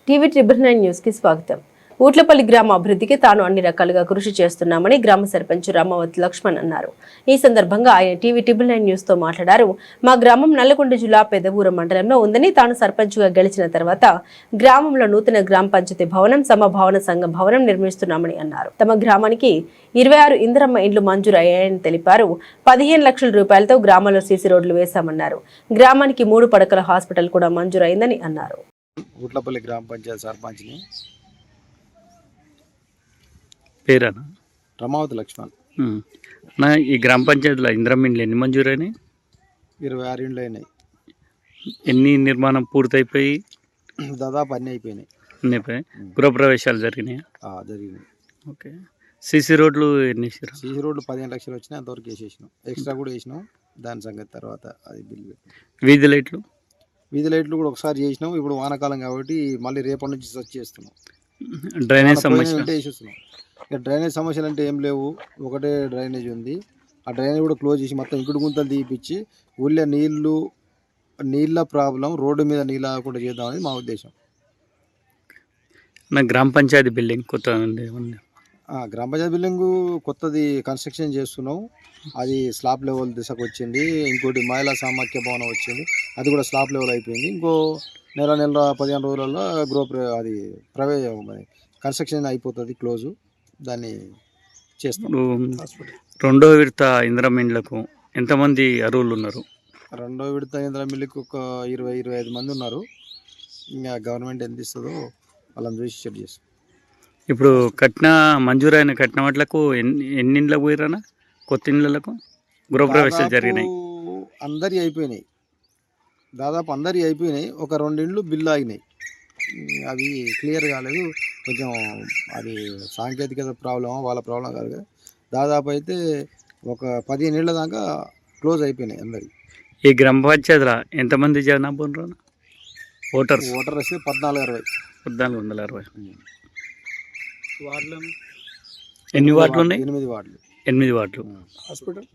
TV triple 9 news కి స్వాగతం. ఊట్లపల్లి గ్రామ అభివృద్ధికి తాను అన్ని రకాలుగా కృషి చేస్తున్నామని గ్రామ సర్పంచ్ రామావతి లక్ష్మణ్ అన్నారు. ఈ సందర్భంగా ఆయన టీవీ ట్రిబుల్ 9 న్యూస్ తో మాట్లాడారు. మా గ్రామం నల్లగొండ జిల్లా పెదవూరు మండలంలో ఉందని, తాను సర్పంచ్ గా గెలిచిన తర్వాత గ్రామంలో నూతన గ్రామ పంచాయతీ భవనం, సమభావన సంఘం భవనం నిర్మిస్తున్నామని అన్నారు. తమ గ్రామానికి 26 ఇందిరమ్మ ఇండ్లు మంజూరు అయ్యాయని తెలిపారు. 15 లక్షల రూపాయలతో గ్రామంలో సీసీ రోడ్లు వేశామన్నారు. గ్రామానికి 3 పడకల హాస్పిటల్ కూడా మంజూరు అయిందని అన్నారు. ఊట్లపల్లి గ్రామ పంచాయతీ సర్పంచ్ని. పేరేనా? రమావతి లక్ష్మణ్. నా ఈ గ్రామ పంచాయతీలో ఇందిరమ్మ ఇండ్లు ఎన్ని మంజూరైనాయి? 26 ఇండ్లు అయినాయి. ఎన్ని నిర్మాణం పూర్తయిపోయి? దాదాపు అన్నీ అయిపోయినాయి. అన్నీ అయిపోయి గృహప్రవేశాలు జరిగినాయి. జరిగినాయి. ఓకే. సీసీ రోడ్లు ఎన్ని? సీసీ రోడ్లు 15 లక్షలు వచ్చినాయి. అంతవరకు వేసేసినాం. ఎక్స్ట్రా కూడా వేసినాం. దాని సంగతి తర్వాత అది బిల్లు. వీధి లైట్లు? వీధి లైట్లు కూడా ఒకసారి చేసినాం. ఇప్పుడు వానాకాలం కాబట్టి మళ్ళీ రేపటి నుంచి సెర్చ్ చేస్తున్నాం. డ్రైనేజ్ సమస్య వేసేస్తున్నాం. ఇక డ్రైనేజ్ సమస్యలు అంటే ఏం లేవు. ఒకటే డ్రైనేజ్ ఉంది. ఆ డ్రైనేజ్ కూడా క్లోజ్ చేసి మొత్తం ఇంకుడు గుంతలు తీపిచ్చి ఊళ్ళో నీళ్ళ ప్రాబ్లం రోడ్డు మీద నీళ్ళు ఆగకుండా చేద్దామని మా ఉద్దేశం. నా గ్రామ పంచాయతీ బిల్డింగ్ కొత్త ఉంది. గ్రామ పంచాయతీ బిల్డింగ్ కొత్తది కన్స్ట్రక్షన్ చేస్తున్నాం. అది స్లాబ్ లెవెల్ దిశకు వచ్చింది. ఇంకోటి మహిళా సామాఖ్య భవనం వచ్చింది. అది కూడా స్లాబ్ లెవెల్ అయిపోయింది. ఇంకో నెల 15 రోజులలో అది కన్స్ట్రక్షన్ అయిపోతుంది. క్లోజు దాన్ని చేస్తాం. రెండో విడత ఇందిరమ్మ ఇండ్లకు ఎంతమంది అర్హులు ఉన్నారు? రెండో విడత ఇందిరమ్మ ఇళ్ళకి ఒక 20-25 మంది ఉన్నారు. ఇంకా గవర్నమెంట్ ఎంత ఇస్తుందో వాళ్ళని చూసి చెక్ చేస్తాం. ఇప్పుడు మంజూరైన కట్టిన వాటిలకు ఎన్ని ఇండ్లకు పోయిరానా? కొత్త ఇండ్లకు గృహప్రవేశాలు జరిగినాయి. అందరి అయిపోయినాయి. దాదాపు అందరి అయిపోయినాయి. ఒక 2 ఇండ్లు బిల్లు ఆగినాయి. అవి క్లియర్ కాలేదు. కొంచెం అది సాంకేతికత ప్రాబ్లమా వాళ్ళ ప్రాబ్లం కాదు కదా. దాదాపు అయితే ఒక 15 ఏళ్ళ దాకా క్లోజ్ అయిపోయినాయి అందరి. ఈ గ్రామ పంచాయతీలో ఎంతమంది జనాభా ఉన్నారు? ఓటర్ వస్తే 1460. 1460. ఎన్ని వార్డులు ఉన్నాయి? 8 వార్డులు. 8 వార్డులు. హాస్పిటల్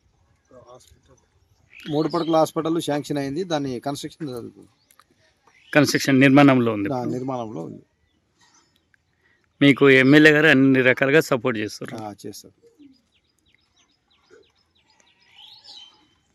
3 పడకల హాస్పిటల్ శాంక్షన్ అయింది. దాన్ని కన్స్ట్రక్షన్ నిర్మాణంలో ఉంది. నిర్మాణంలో ఉంది. మీకు ఎమ్మెల్యే గారు అన్ని రకాలుగా సపోర్ట్ చేస్తారు.